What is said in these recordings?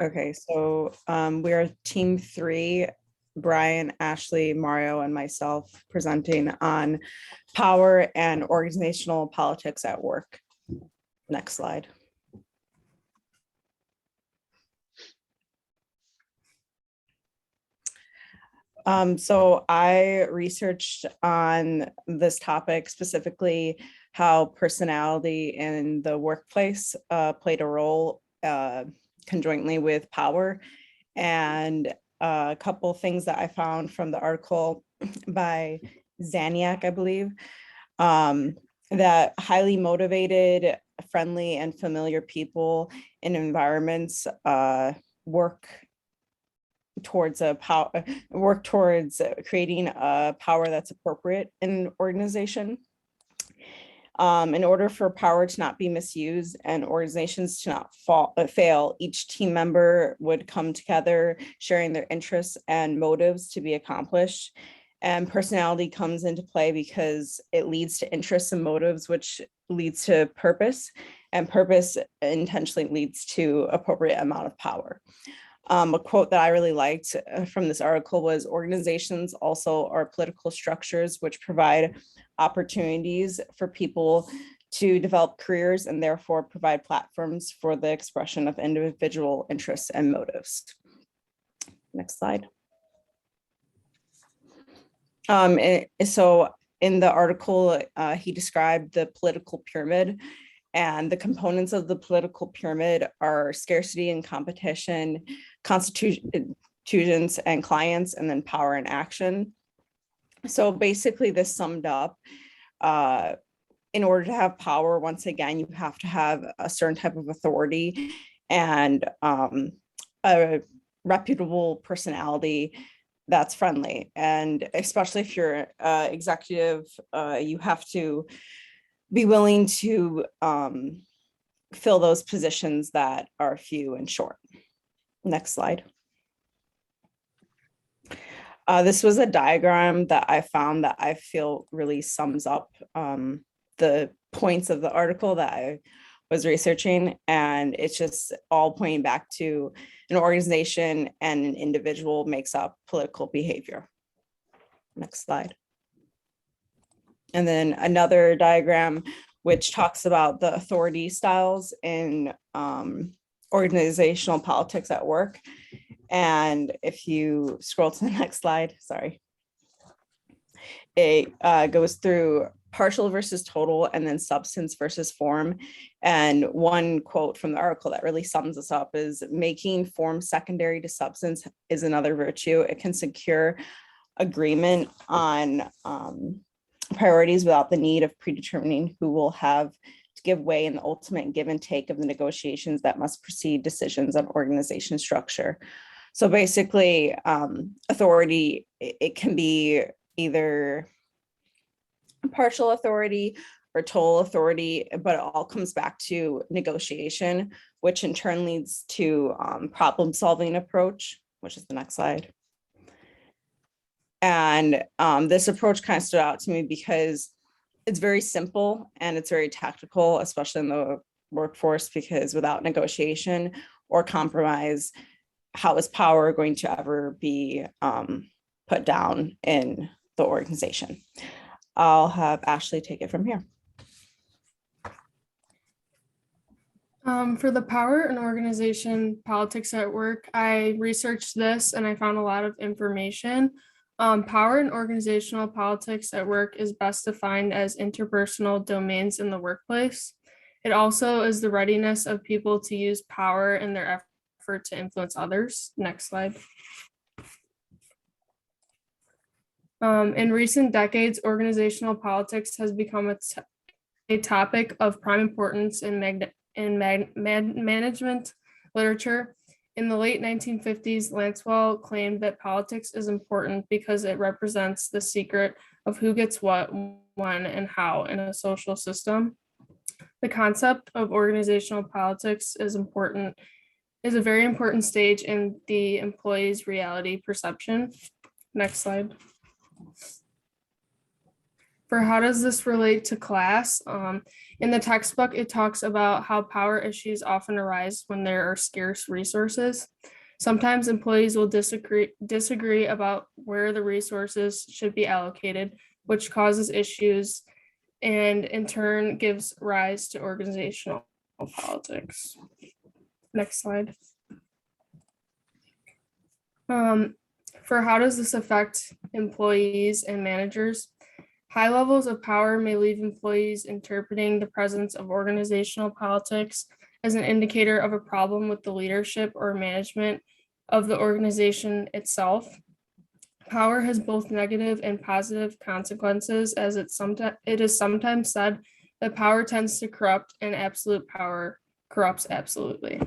Okay, so we are team three, Brian, Ashley, Mario, and myself presenting on power and organizational politics at work. Next slide. So I researched on this topic, specifically how personality in the workplace played a role conjointly with power. And a couple things that I found from the article by Zaniak, I believe, that highly motivated, friendly, and familiar people in environments work towards creating a power that's appropriate in an organization. In order for power to not be misused and organizations to not fail, each team member would come together, sharing their interests and motives to be accomplished. And personality comes into play because it leads to interests and motives, which leads to purpose, and purpose intentionally leads to appropriate amount of power. A quote that I really liked from this article was, organizations also are political structures which provide opportunities for people to develop careers and therefore provide platforms for the expression of individual interests and motives. Next slide. So in the article, he described the political pyramid, and the components of the political pyramid are scarcity and competition, constitutions and clients, and then power and action. So basically this summed up, in order to have power, once again, you have to have a certain type of authority and a reputable personality that's friendly. And especially if you're executive, you have to be willing to fill those positions that are few and short. Next slide. This was a diagram that I found that I feel really sums up the points of the article that I was researching. And it's just all pointing back to an organization and an individual makes up political behavior. Next slide. And then another diagram which talks about the authority styles in organizational politics at work. And if you scroll to the next slide, sorry, it goes through partial versus total and then substance versus form. And one quote from the article that really sums this up is, making form secondary to substance is another virtue. It can secure agreement on priorities without the need of predetermining who will have to give way in the ultimate give and take of the negotiations that must precede decisions on organization structure. So basically, authority, it can be either partial authority or total authority, but it all comes back to negotiation, which in turn leads to problem solving approach, which is the next slide. And this approach kind of stood out to me because it's very simple and it's very tactical, especially in the workforce, because without negotiation or compromise, how is power going to ever be put down in the organization? I'll have Ashley take it from here. For the power and organization politics at work, I researched this and I found a lot of information. Power and organizational politics at work is best defined as interpersonal domains in the workplace. It also is the readiness of people to use power in their effort to influence others. Next slide. In recent decades, organizational politics has become a topic of prime importance in management literature. In the late 1950s, Lancewell claimed that politics is important because it represents the secret of who gets what, when, and how in a social system. The concept of organizational politics is a very important stage in the employee's reality perception. Next slide. For how does this relate to class? In the textbook, it talks about how power issues often arise when there are scarce resources. Sometimes employees will disagree about where the resources should be allocated, which causes issues and in turn gives rise to organizational politics. Next slide. For how does this affect employees and managers? High levels of power may leave employees interpreting the presence of organizational politics as an indicator of a problem with the leadership or management of the organization itself. Power has both negative and positive consequences, as it is sometimes said that power tends to corrupt and absolute power corrupts absolutely.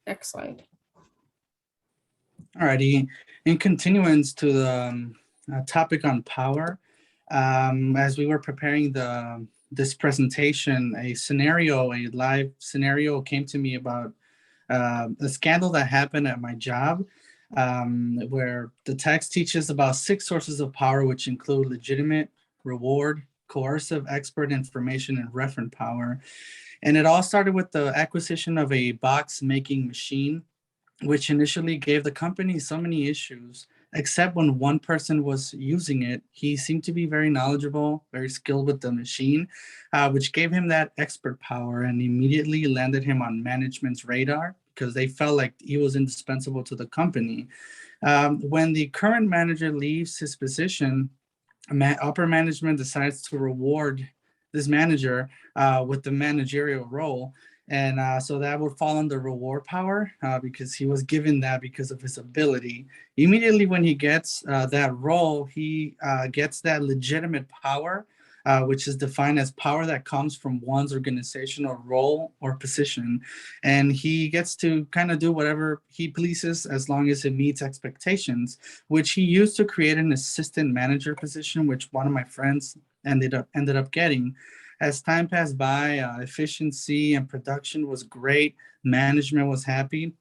Next slide. Alrighty, in continuance to the topic on power, as we were preparing this presentation, a live scenario came to me about a scandal that happened at my job, where the text teaches about 6 sources of power, which include legitimate, reward, coercive, expert information, and referent power. And it all started with the acquisition of a box making machine, which initially gave the company so many issues, except when one person was using it. He seemed to be very knowledgeable, very skilled with the machine, which gave him that expert power and immediately landed him on management's radar because they felt like he was indispensable to the company. When the current manager leaves his position, upper management decides to reward this manager with the managerial role. And so that would fall under reward power because he was given that because of his ability. Immediately when he gets that role, he gets that legitimate power, which is defined as power that comes from one's organizational role or position. And he gets to kind of do whatever he pleases as long as it meets expectations, which he used to create an assistant manager position, which one of my friends ended up getting. As time passed by, efficiency and production was great. Management was happy.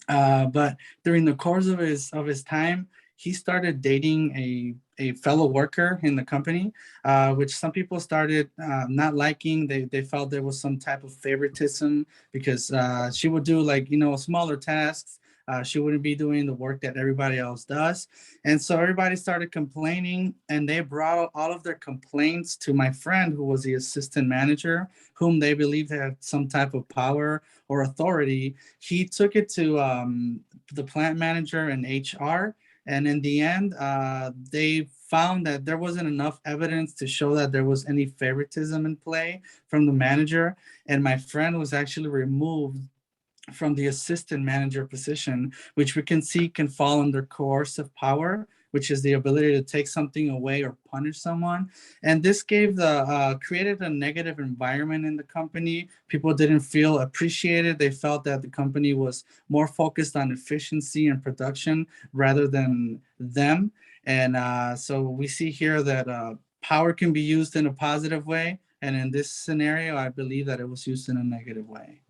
But during the course of his time, he started dating a fellow worker in the company, which some people started not liking. They felt there was some type of favoritism because she would do smaller tasks. She wouldn't be doing the work that everybody else does. And so everybody started complaining, and they brought all of their complaints to my friend, who was the assistant manager, whom they believed had some type of power or authority. He took it to the plant manager and HR. And in the end, they found that there wasn't enough evidence to show that there was any favoritism in play from the manager. And my friend was actually removed from the assistant manager position, which we can see can fall under coercive power, which is the ability to take something away or punish someone. And this created a negative environment in the company. People didn't feel appreciated. They felt that the company was more focused on efficiency and production rather than them. And so we see here that power can be used in a positive way. And in this scenario, I believe that it was used in a negative way.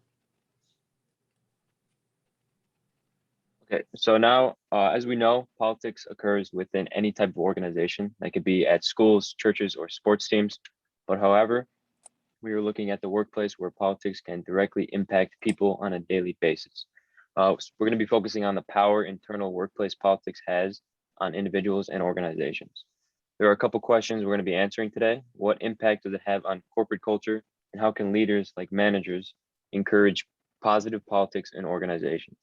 Okay, so now, as we know, politics occurs within any type of organization. That could be at schools, churches, or sports teams. But however, we are looking at the workplace where politics can directly impact people on a daily basis. So we're going to be focusing on the power internal workplace politics has on individuals and organizations. There are a couple questions we're going to be answering today. What impact does it have on corporate culture, and how can leaders like managers encourage positive politics in organizations?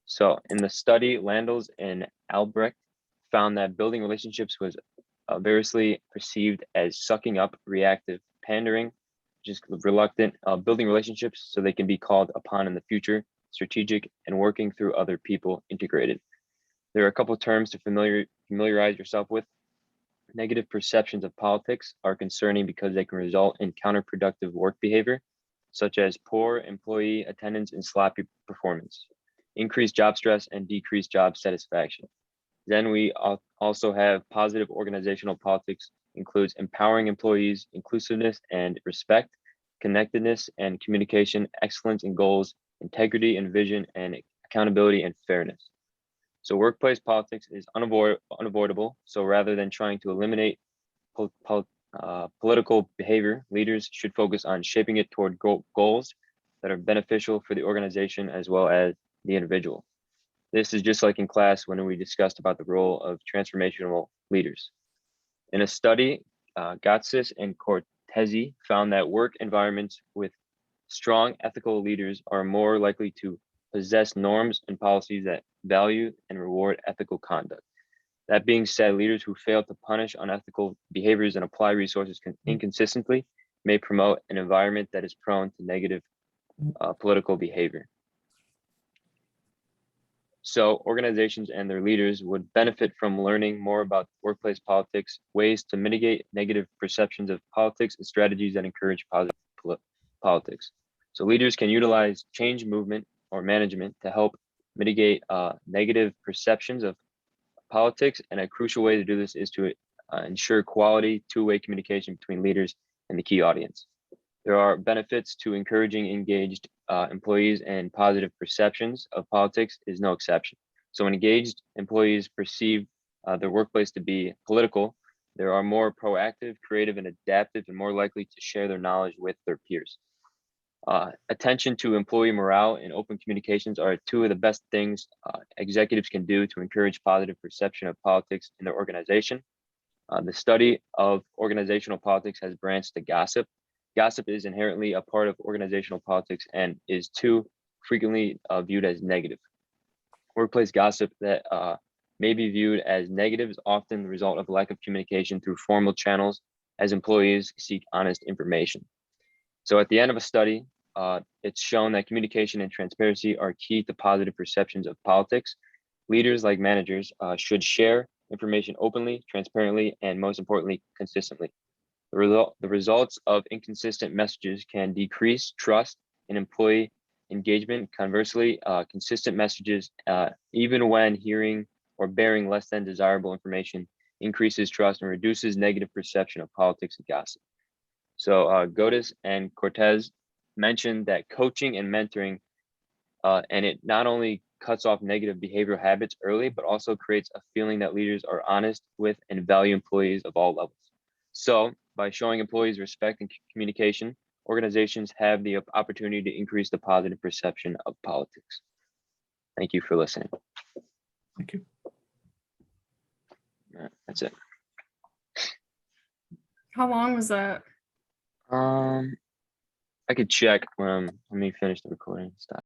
So in the study, Landels and Albrecht found that building relationships was variously perceived as sucking up, reactive, pandering, just reluctant, building relationships so they can be called upon in the future, strategic, and working through other people, integrated. There are a couple terms to familiarize yourself with. Negative perceptions of politics are concerning because they can result in counterproductive work behavior, such as poor employee attendance and sloppy performance, increased job stress, and decreased job satisfaction. Then we also have positive organizational politics, includes empowering employees, inclusiveness and respect, connectedness and communication, excellence in goals, integrity and vision, and accountability and fairness. So workplace politics is unavoidable. So rather than trying to eliminate political behavior, leaders should focus on shaping it toward goals that are beneficial for the organization as well as the individual. This is just like in class when we discussed about the role of transformational leaders. In a study, Gatsis and Cortese found that work environments with strong ethical leaders are more likely to possess norms and policies that value and reward ethical conduct. That being said, leaders who fail to punish unethical behaviors and apply resources inconsistently may promote an environment that is prone to negative political behavior. So organizations and their leaders would benefit from learning more about workplace politics, ways to mitigate negative perceptions of politics, and strategies that encourage positive politics. So leaders can utilize change movement or management to help mitigate negative perceptions of politics. And a crucial way to do this is to ensure quality two-way communication between leaders and the key audience. There are benefits to encouraging engaged employees, and positive perceptions of politics is no exception. So when engaged employees perceive their workplace to be political, they are more proactive, creative, and adaptive, and more likely to share their knowledge with their peers. Attention to employee morale and open communications are two of the best things executives can do to encourage positive perception of politics in their organization. The study of organizational politics has branched to gossip. Gossip is inherently a part of organizational politics and is too frequently viewed as negative. Workplace gossip that may be viewed as negative is often the result of a lack of communication through formal channels as employees seek honest information. So at the end of a study, it's shown that communication and transparency are key to positive perceptions of politics. Leaders, like managers, should share information openly, transparently, and most importantly, consistently. The results of inconsistent messages can decrease trust in employee engagement. Conversely, consistent messages, even when hearing or bearing less than desirable information, increases trust and reduces negative perception of politics and gossip. So Godis and Cortez mentioned that coaching and mentoring, and it not only cuts off negative behavioral habits early, but also creates a feeling that leaders are honest with and value employees of all levels. So by showing employees respect and communication, organizations have the opportunity to increase the positive perception of politics. Thank you for listening. Thank you. All right, that's it. How long was that? I could check when let me finish the recording. Stop.